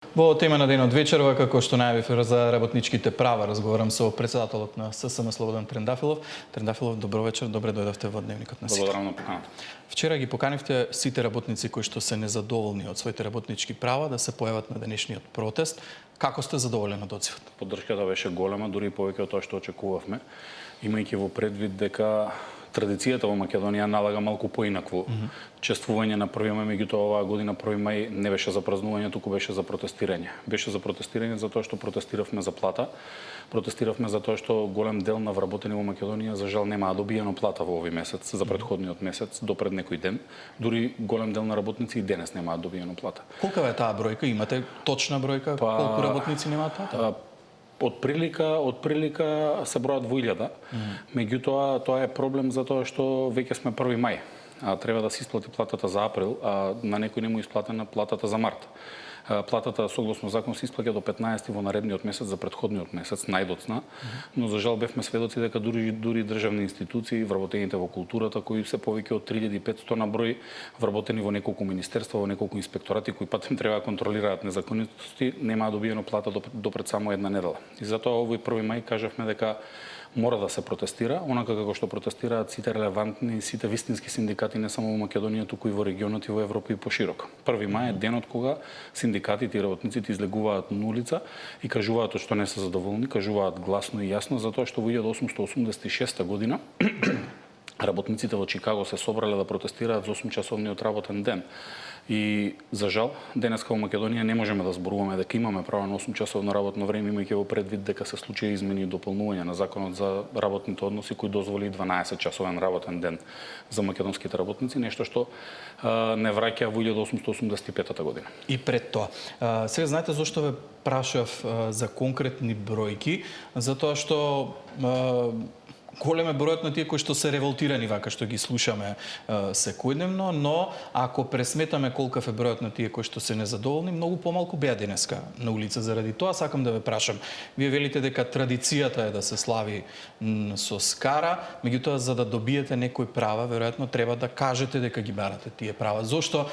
Во тема на денот вечерва, како што најавив за работничките права, разговарам со претседателот на ССМ Слободан Трендафилов. Трендафилов, добро вечер, добре дојдовте во дневникот на СИТ. Благодарам на поканата. Вчера ги поканивте сите работници кои што се незадоволни од своите работнички права да се појават на денешниот протест. Како сте задоволени од одзивот? Поддршката беше голема, дури повеќе од тоа што очекувавме, имајќи во предвид дека традицијата во Македонија налага малку поинакво чествување на 1 мај, меѓутоа оваа година 1 мај не беше за празнување, туку беше за протестирање. Беше за протестирање затоа што протестиравме за плата, протестиравме затоа што голем дел на вработени во Македонија за жал немаа добиено плата во овој месец, за претходниот месец, до пред некој ден. Дури голем дел на работници и денес немаат добиено плата. Колка е таа бројка? Имате точна бројка колку работници немаат плата? Од прилика се бројат во 1000, меѓутоа тоа е проблем затоа што веќе сме 1 мај, а треба да се исплати платата за април, а на некој не му исплатена платата за март. Платата согласно закон се исплаќа до 15 во наредниот месец за претходниот месец, најдоцна, но за жал бевме сведоци дека дури државни институции, вработените во културата, кои се повеќе од 3500 на број, вработени во неколку министерства, во неколку инспекторати, кои патем треба да контролираат незаконитости, немаа добиено плата до пред само една недела. И затоа овој 1 мај кажавме дека мора да се протестира, онака како што протестираат сите релевантни и сите вистински синдикати не само во Македонија, туку и во регионот и во Европа и пошироко. 1 мај е денот кога синдикатите и работниците излегуваат на улица и кажуваат што не се задоволни, кажуваат гласно и јасно, затоа што во 1886 година работниците во Чикаго се собрале да протестираат за 8-часовниот работен ден. И за жал, денеска во Македонија не можеме да зборуваме дека имаме право на 8-часовно работно време, имајќи во предвид дека се случија измени и дополнување на законот за работните односи кој дозволи 12-часовен работен ден за македонските работници, нешто што не враќа во 1885 година. И пред тоа. Сега знаете зошто ве прашав за конкретни бројки, затоа што голем е бројот на тие кои што се револтирани, вака што ги слушаме секојдневно, но ако пресметаме колкав е бројот на тие кои што се незадоволни, многу помалку беа денеска на улица. Заради тоа сакам да ве прашам. Вие велите дека традицијата е да се слави со скара, меѓутоа за да добиете некои права, веројатно треба да кажете дека ги барате тие права. Зошто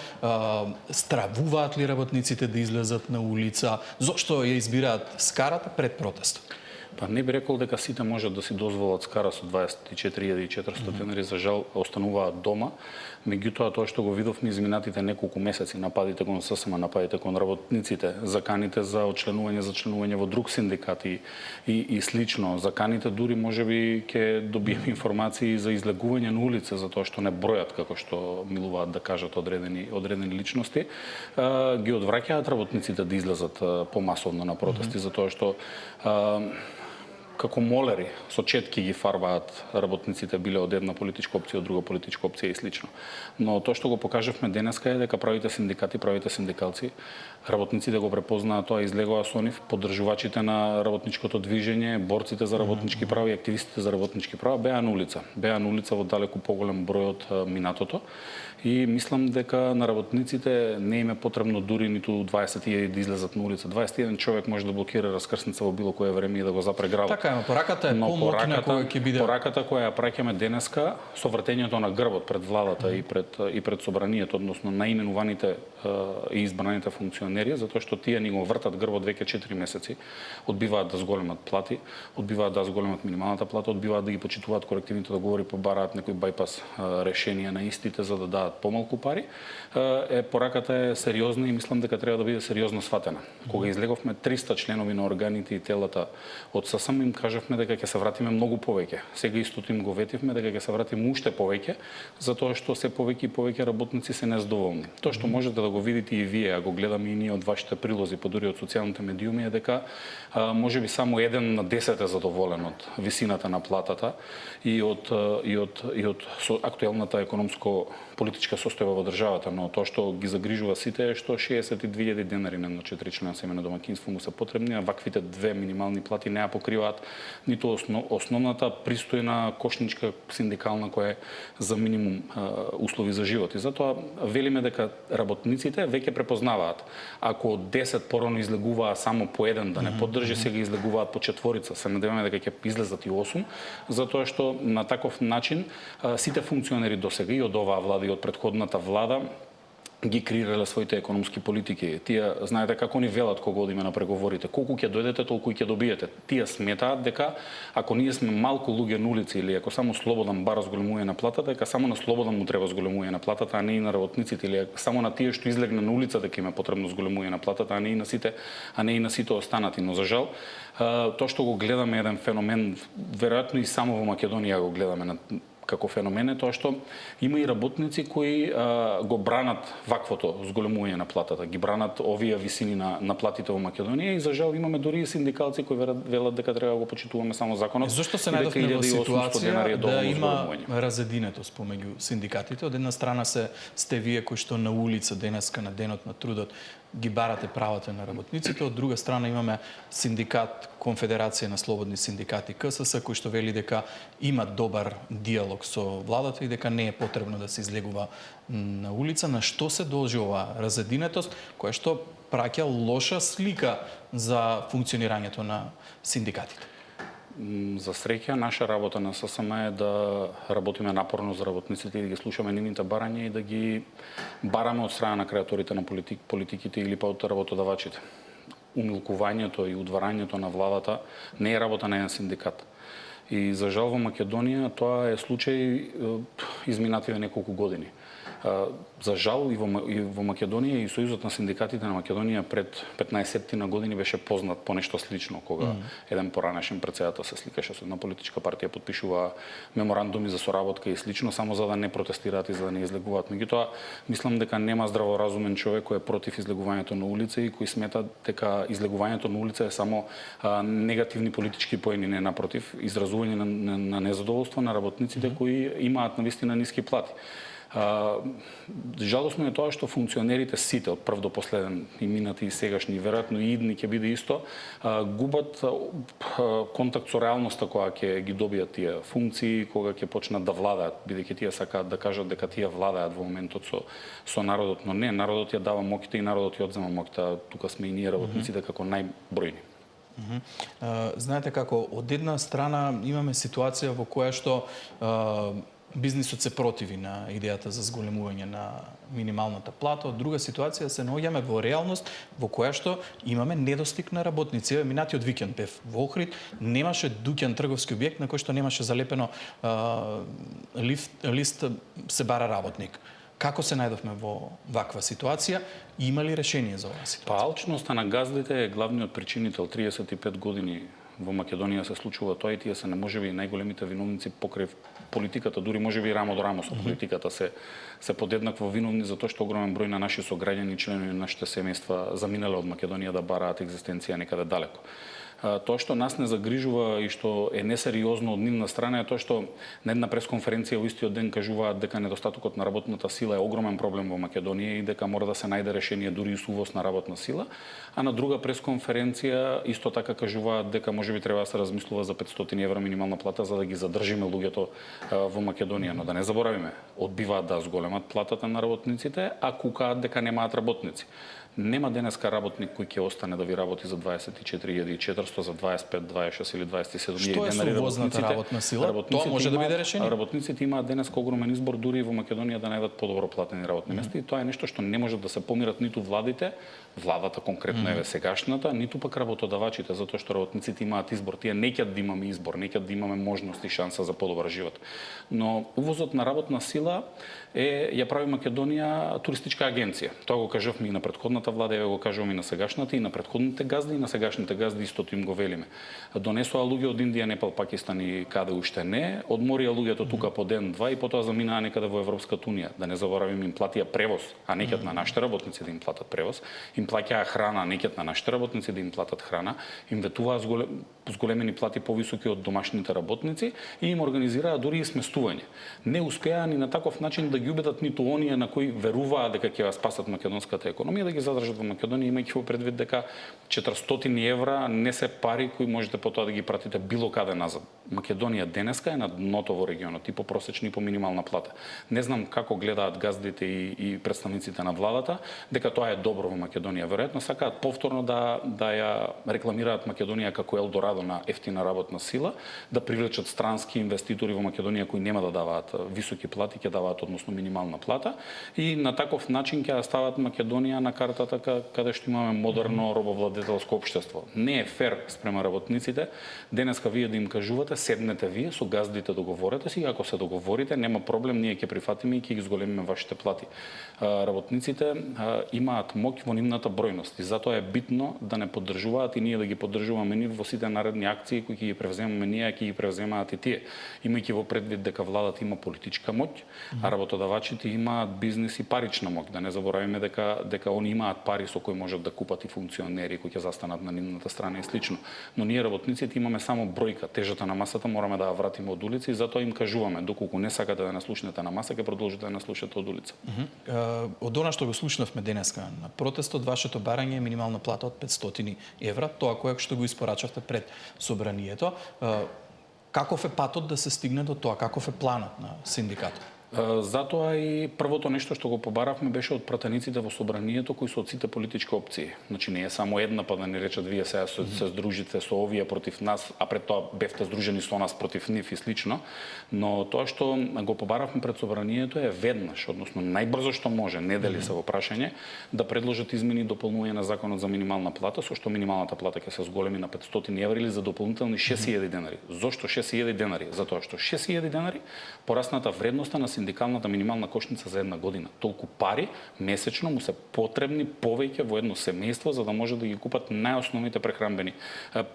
стравуваат ли работниците да излезат на улица? Зошто ја избираат скарата пред протестот? Па не би рекол дека сите можат да си дозволат скара со 24.400 денари, за жал остануваат дома. Меѓутоа тоа што го видовме изминатите неколку месеци, нападите кон ССМ, нападите кон работниците, заканите за членување во друг синдикат и слично, заканите дури можеби ќе добиеме информации за излегување на улица затоа што не бројат како што милуваат да кажат одредени личности, ги одвраќаат работниците да излезат помасовно на протести затоа што како молери со четки ги фарбаат работниците, биле од една политичка опција, од друга политичка опција и слично. Но тоа што го покажавме денеска е дека правите синдикати, правите синдикалци, работниците го препознаат тоа, излегоа со нив, поддржувачите на работничкото движење, борците за работнички права и активистите за работнички права беа на улица. Беа на улица во далеку поголем број од минатото. И мислам дека на работниците не им е потребно дури ниту 20.000 да излезат на улица. 21 човек може да блокира раскрсница во било кое време и да го запре градот. Така е, пораката е помоќна која ќе биде. Пораката која ја праќаме денеска со вртењето на грбот пред владата и пред собранието, односно наименуваните и избраните функционери, затоа што тие ни го вртат грбот веќе 4 месеци, одбиваат да зголемат плати, одбиваат да зголемат минималната плата, одбиваат да ги почитуваат колективните договори, побараат некои байпас решенија на истите за да дадат помалку пари. Пораката е сериозна и мислам дека треба да биде сериозно сватена. Кога излеговме 300 членови на органите и телата од ССМ, им кажавме дека ќе се вратиме многу повеќе. Сега истото им го ветивме дека ќе се вратиме уште повеќе, затоа што се повеќе и повеќе работници се незадоволни. Тоа што можете да го видите и вие, а го гледаме и ние од вашите прилози, подури од социјалните медиуми, е дека можеби само 1 на 10 е задоволен од висината на платата и од актуелната економско-политичка состојба во државата, но тоа што ги загрижува сите е што 62.000 денари на 4-член семејно домаќинство му се потребни, а ваквите 2 минимални плати не ја покриваат ниту основната пристојна кошничка синдикална која е за минимум услови за живот. И затоа велиме дека работниците веќе препознаваат. Ако од 10 порано излегуваа само по 1 да не поддржи, сега излегуваат по 4. Се надеваме дека ќе излезат и 8, затоа што на таков начин сите функционери досега и од оваа влада и од претходната влада ги креирале своите економски политики. Тие знаете како ни велат кога одиме на преговорите, колку ќе дојдете, толку и ќе добиете. Тие сметаат дека ако ние сме малку луѓе на улици или ако само слободан бар зголемува на платата, дека само на слободан му треба зголемува на платата, а не и на работниците, или само на тие што излегна на улица дека им е потребно зголемува на платата, а не и на сите останати. Но за жал, тоа што го гледаме еден феномен, веројатно и само во Македонија го гледаме како феномен, е тоа што има и работници кои го бранат ваквото зголемување на платата, ги бранат овие висини на платите во Македонија и за жал имаме дури и синдикалци кои велат дека треба да го почитуваме само законот. Зошто се најдовме во ситуација да има разединетост помеѓу синдикатите? Од една страна сте вие кои што на улица денеска на денот на трудот ги барате правата на работниците, од друга страна имаме синдикат Конфедерација на слободни синдикати КСС кој што вели дека има добар диалог со владата и дека не е потребно да се излегува на улица. На што се должи оваа разединетост која што праќа лоша слика за функционирањето на синдикатите? За среќа, наша работа на ССМ е да работиме напорно за работниците и да ги слушаме нивните барања и да ги бараме од страна на креаторите на политиките или па од работодавачите. Умилкувањето и удварањето на владата не е работа на еден синдикат. И за жал во Македонија тоа е случај изминативе неколку години. За жал и во Македонија и Сојузот на синдикатите на Македонија пред 15 години беше познат по нешто слично, кога еден поранешен претседател се сликаше со една политичка партија, подпишува меморандуми за соработка и слично, само за да не протестираат и за да не излегуваат. Меѓутоа, мислам дека нема здраворазумен човек кој е против излегувањето на улица и кој смета дека излегувањето на улица е само негативни политички поени, не напротив, изразување на незадоволство на работниците кои имаат навистина ниски плати. Жалосно е тоа што функционерите сите од прв до последен, и минати и сегашни, веројатно и идни ќе биде исто, губат контакт со реалноста кога ќе ги добијат тие функции, кога ќе почнат да владаат, бидејќи тие сакаат да кажат дека тие владаат во моментот со народот, но не, народот ја дава моќта и народот ја одзема моќта. Тука сме и ние работниците како најбројни. Знаете како, од една страна имаме ситуација во која што бизнисот се противи на идејата за зголемување на минималната плата, од друга ситуација се наоѓаме во реалност во која што имаме недостиг на работници. Минатиот викенд бев во Охрид, немаше дуќан трговски објект на кој што немаше залепено лист се бара работник. Како се најдовме во ваква ситуација? Има ли решение за оваа ситуација? Па алчноста на газдите е главниот причинител. 35 години во Македонија се случува тоа и тие се неможеби најголемите виновници покрај политиката, дури можеби рамо до рамо со политиката се подеднакво виновни за тоа што огромен број на наши сограѓани, членови на нашите семејства заминале од Македонија да бараат екзистенција некаде далеко. Тоа што нас не загрижува и што е несериозно од нивна страна е тоа што на една пресконференција во истиот ден кажуваат дека недостатокот на работната сила е огромен проблем во Македонија и дека мора да се најде решение дури и со увоз на работна сила, а на друга пресконференција исто така кажуваат дека можеби треба да се размислува за 500 евра минимална плата за да ги задржиме луѓето во Македонија, но да не заборавиме, одбиваат да зголемат платата на работниците, а кукаат дека немаат работници. Нема денеска работник кој ќе остане да ви работи за 24.400, за 25, 26 или 27 денари. Што е со увозната работна сила? Тоа може да биде решение. Работниците имаат денеска огромен избор дури во Македонија да најдат подобро платени работни места и тоа е нешто што не може да се помират ниту владите, владата конкретно еве сегашната, ниту пак работодавачите, затоа што работниците имаат избор. Тие не ќе да имаме избор, не ќе да имаме можност и шанса за подобар живот. Но увозот на работна сила ја прави Македонија туристичка агенција. Тоа го кажавме и на претходната влада, еве го кажувам и на сегашната, и на претходните газди, и на сегашните газди истото им го велиме. Донесоа луѓе од Индија, Непал, Пакистан и каде уште не, одморија луѓето тука по ден-два и потоа заминаа некаде во Европската унија. Да не заборавиме, им платија превоз, а некад на нашите работници да им платат превоз, им плаќаа храна, некад на нашите работници да им платат храна, им ветуваа зголемени плати повисоки од домашните работници и им организираа дури и сместување. Не успеа ни на таков начин да ги убедат ниту оние на кои веруваа дека ќе ја спасат македонската економија да ги задржат во Македонија, имајќи во предвид дека 400 евра не се пари кои можете потоа да ги пратите било каде назад. Македонија денеска е на дното во регионот и по просечна и по минимална плата. Не знам како гледаат газдите и представниците на владата, дека тоа е добро во Македонија. Веројатно сакаат повторно да ја рекламираат Македонија како елдорадо на ефтина работна сила, да привлечат странски инвеститори во Македонија кои нема да даваат високи плати, ќе даваат односно минимална плата и на таков начин ќе стават Македонија на картата каде што имаме модерно робовладетелско општество. Не е фер спрема работниците. Денеска вие да им кажувате, седнете вие со газдите, договорете си, ако се договорите, нема проблем, ние ќе прифатиме и ќе ги зголемиме вашите плати. Работниците имаат моќ во нивната бројност и затоа е битно да не поддржуваат и ние да ги поддржуваме ние во сите наредни акции кои ќе ги превземаме ние, ќе ги превземаат и тие. Имајќи во предвид дека владата има политичка моќ, а работодавачите имаат бизнис и парична моќ. Да не забораваме дека они имаат пари со кои можат да купат и функционери кои ќе застанат на нивната страна и слично. Но ние работниците имаме само бројка, тежата на масата мораме да ја вратиме од улица и затоа им кажуваме, доколку не сакате да наслушнете на маса, ќе продолжите да наслушате од улица. Од она што го слушнавме денеска на протестот, вашето барање е минимална плата од 500 евра, тоа кое што го испорачавте пред собранието. Каков е патот да се стигне до тоа? Каков е планот на синдикатот? Затоа и првото нешто што го побаравме беше од пратениците во собранието кои се од сите политички опции. Значи не е само една, па да не речат вие сега се здружите со овие против нас, а пред тоа бевте здружени со нас против нив и слично, но тоа што го побаравме пред собранието е веднаш, односно најбрзо што може, недели се во прашање, да предложат измени и дополнување на законот за минимална плата, со што минималната плата ќе се зголеми на 500 евра или за дополнителни 6000 денари. Зошто 6000 денари? Затоа што 6000 денари порасната вредноста на синдикалната минимална кошница за една година. Толку пари месечно му се потребни повеќе во едно семејство за да може да ги купат најосновните прехранбени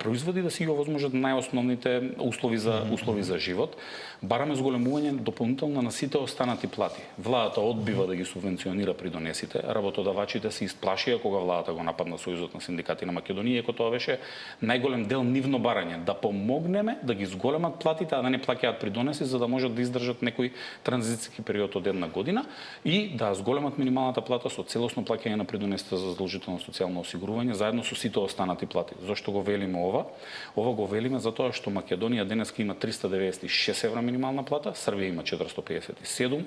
производи, да си ги овозможат најосновните услови за живот. Бараме зголемување дополнително на сите останати плати. Владата одбива да ги субвенционира придонесите, работодавачите се исплашија кога владата го нападна Сојузот на синдикати на Македонија, иако тоа беше најголем дел нивно барање, да помогнеме да ги зголемат платите, а да не плаќаат придонеси за да можат да издржат некој транзицијски период од една година и да зголемат минималната плата со целосно плаќање на придонесите за задолжително социјално осигурување заедно со сите останати плати. Зошто го велиме ова? Ова го велиме затоа што Македонија денеска има 396 евра минимална плата, Србија има 457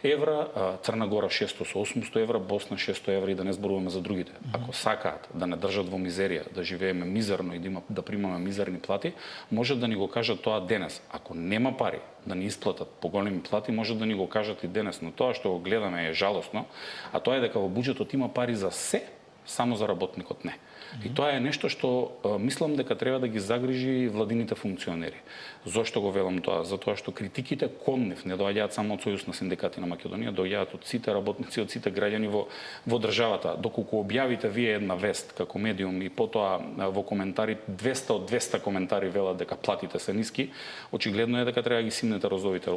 евра, Црна Гора 600 со 800 евра, Босна 600 евра и да не зборуваме за другите. Ако сакаат да не држат во мизерија, да живееме мизерно и да примаме мизерни плати, може да ни го кажат тоа денес. Ако нема пари да ни исплатат поголеми плати, може да ни го кажат и денес, но тоа што го гледаме е жалосно, а тоа е дека во буџетот има пари за се, само за работникот не. И тоа е нешто што мислам дека треба да ги загрижи владините функционери. Зошто го велам тоа? Затоа што критиките кон нив не доаѓаат само од Сојуз на синдикати на Македонија, доаѓаат од сите работници, од сите граѓани во државата. Доколку објавите вие една вест како медиум и потоа во коментари 200 од 200 коментари велат дека платите се ниски, очигледно е дека треба да ги симнете розовите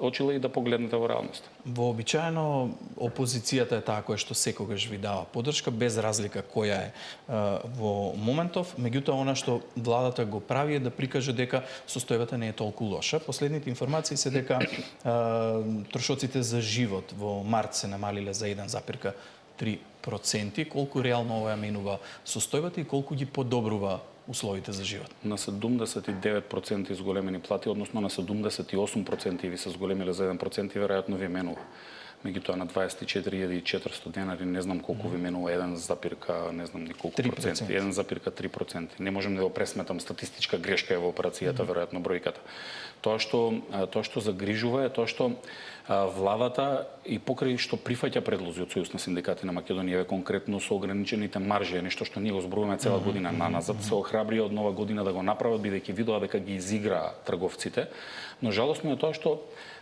очила и да погледнете во реалноста. Вообичаено опозицијата е таа која што секогаш ви дава поддршка без разлика која е во моментов, меѓутоа она што владата го прави е да прикаже дека состојбата не е толку лоша. Последните информации се дека трошоците за живот во март се намалиле за 1,3%. Колку реално ова ја менува состојбата и колку ги подобрува условите за живот? На 79% зголемени плати, односно на 78% ви се зголемиле за 1% и веројатно ви менува. Меѓутоа на 24.400 денари не знам колку ви менува 1, не знам ни колку проценти, 1,3%. Не можам да го пресметам, статистичка грешка е во операцијата, веројатно бројката. Тоа што загрижува е тоа што владата и покрај што прифаќа предлози од Сојуз на синдикати на Македонија, конкретно со ограничените маржи, нешто што ние го зборуваме цела година назад, се охрабрија од нова година да го направат бидејќи видоа дека ги изиграа трговците. Но жалосно е тоа што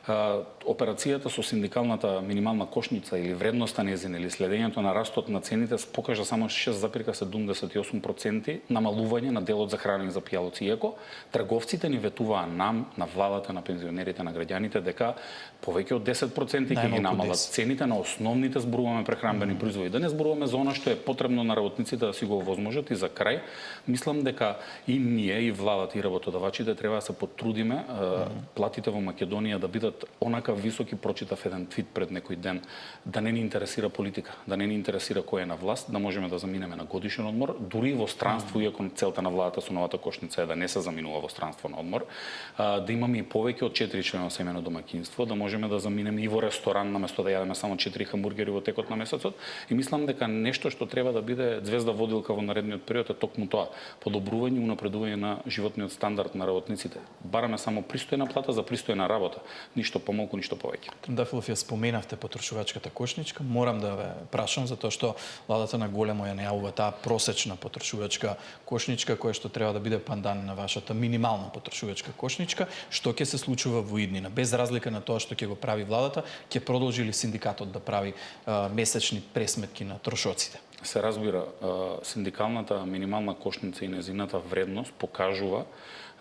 операцијата со синдикалната минимална кошница или вредноста нејзина или следењето на растот на цените покажа само 6,78% намалување на делот за хранење за пијалоци. Иако трговците ни ветуваа нам, на владата, на пензионерите, на граѓаните дека повеќе од 10% ќе ги намалат цените на основните зборуваме прехранбени производи. Да не зборуваме за она што е потребно на работниците да си го овозможат. И за крај, мислам дека и ние, и владата, и работодавачите треба да се потрудиме платите во Македонија да бидат онака високи. Прочитав еден твит пред некој ден да не ни интересира политика, да не ни интересира кој е на власт, да можеме да заминеме на годишен одмор, дури во странство, иако целта на владата со новата кошница е да не се заминува во странство на одмор, да имаме и повеќе од 4 члена семејно домаќинство, да можеме да заминеме и во ресторан наместо да јадеме само 4 хамбургери во текот на месецот. И мислам дека нешто што треба да биде звезда водилка во наредниот период е токму тоа: подобрување и унапредување на животниот стандард на работниците. Бараме само пристојна плата за пристојна работа, ништо помалку, ништо повеќе. Трендафилов, ја споменавте потрошувачката кошничка, морам да ве прашам затоа што владата на големо ја најавува таа просечна потрошувачка кошничка која што треба да биде пандан на вашата минимална потрошувачка кошничка. Што ќе се случува во иднина? Без разлика на тоа што ќе го прави владата, ќе продолжи ли синдикатот да прави месечни пресметки на трошоците? Се разбира, синдикалната минимална кошница и незината вредност покажува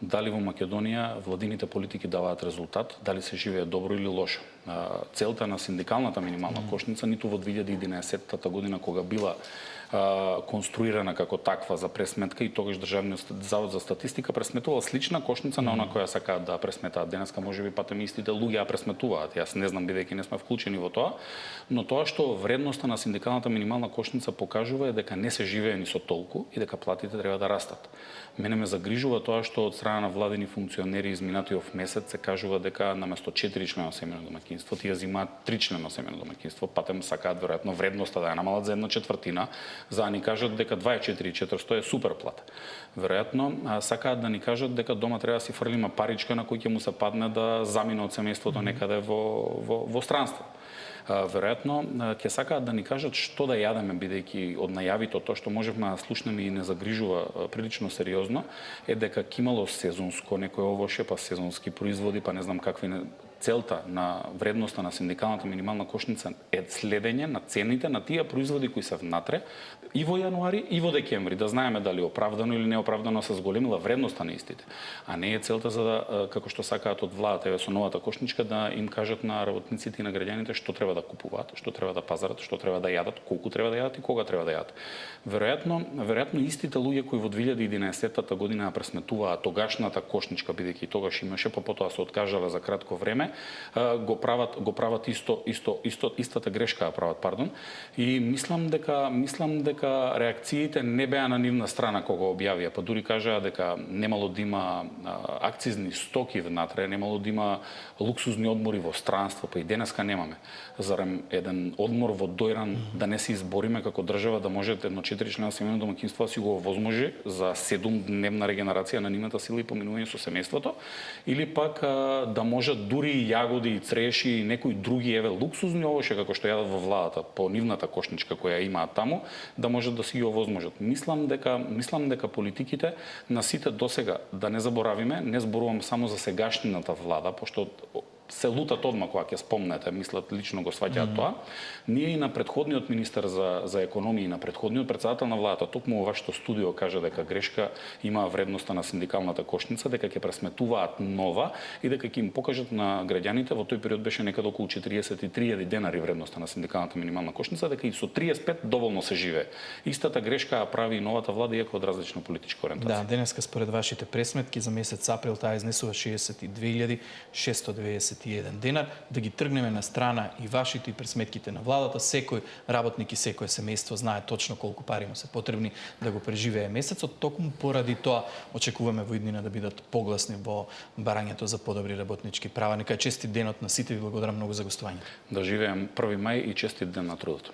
дали во Македонија владините политики даваат резултат, дали се живее добро или лошо. Целта на синдикалната минимална кошница ниту во 2011 година, кога била конструирана како таква за пресметка, и тогаш Државниот завод за статистика пресметувал слична кошница на она која сакаат да пресметаат. Денеска можеби патем истите луѓе ја пресметуваат. Јас не знам, бидејќи не сме вклучени во тоа, но тоа што вредноста на синдикалната минимална кошница покажува е дека не се живее ни со толку и дека платите треба да растат. Мене ме загрижува тоа што од страна на владени функционери изминатиот месец се кажува дека наместо 4 члена семејно домаќинство тие земаат 3 члена семејно домаќинство, патем сакаат веројатно вредноста да ја намалат за 1/4, за да ни кажат дека 24.400 е супер плата. Веројатно сакаат да ни кажат дека дома треба да си фрлиме паричка на кој ќе му се падне да замине од семејството некаде во странство. Веројатно ќе сакаат да ни кажат што да јадеме, бидејќи од најавите тоа што можевме да слушнеме и не загрижува прилично сериозно е дека ќе имало сезонско некој овоше, па сезонски производи, па не знам какви целта на вредноста на синдикалната минимална кошница е следење на цените на тие производи кои се внатре и во јануари и во декември, да знаеме дали оправдано или неоправдано се зголемила вредноста на истите. А не е целта за да, како што сакаат од владата еве со новата кошничка, да им кажат на работниците и на граѓаните што треба да купуваат, што треба да пазарат, што треба да јадат, колку треба да јадат и кога треба да јадат. Веројатно истите луѓе кои во 2011 година пресметуваат тогашната кошничка, бидејќи тогаш имаше, па потоа се откажале за кратко време, го прават истата грешка прават, пардон. И мислам дека реакциите не беа на нивна страна кога објавија, па дури кажаа дека немало да има акцизни стоки внатре, немало да има луксузни одмори во странство, па и денеска немаме. Зарем еден одмор во Дојран да не се избориме како држава да може едно 4 члена семејно домаќинство да си го овозможи за 7-дневна регенерација на нивната сила и поминување со семејството, или пак да можат дури и јагоди и цреши и некои други еве луксузни овоше како што јадат во владата по нивната кошничка која имаат таму, да можат да си ги овозможат. Мислам дека политиките на сите досега, да не заборавиме, не зборувам само за сегашната влада, пошто се лутат одма кога ќе спомнете, мислат лично го сваќаат тоа. Ние и на претходниот министер за економија и на претходниот председател на владата токму во вашето студио кажа дека грешка има вредноста на синдикалната кошница, дека ќе пресметуваат нова и дека ќе им покажат на граѓаните, во тој период беше некаде околу 43.000 денари вредноста на синдикалната минимална кошница, дека и со 35 доволно се живее. Истата грешка ја прави и новата влада, иако од различна политичка ориентација. Да, денеска според вашите пресметки за месец април таа изнесува 62.691 денар. Да ги тргнеме на страна и вашите и пресметките на владата, секој работник и секое семејство знае точно колку пари му се потребни да го преживее месецот. Токму поради тоа очекуваме во иднина да бидат погласни во барањето за подобри работнички права. Нека е честит денот на сите, ви благодарам многу за гостувањето. Да живеем 1 мај и честит ден на трудот.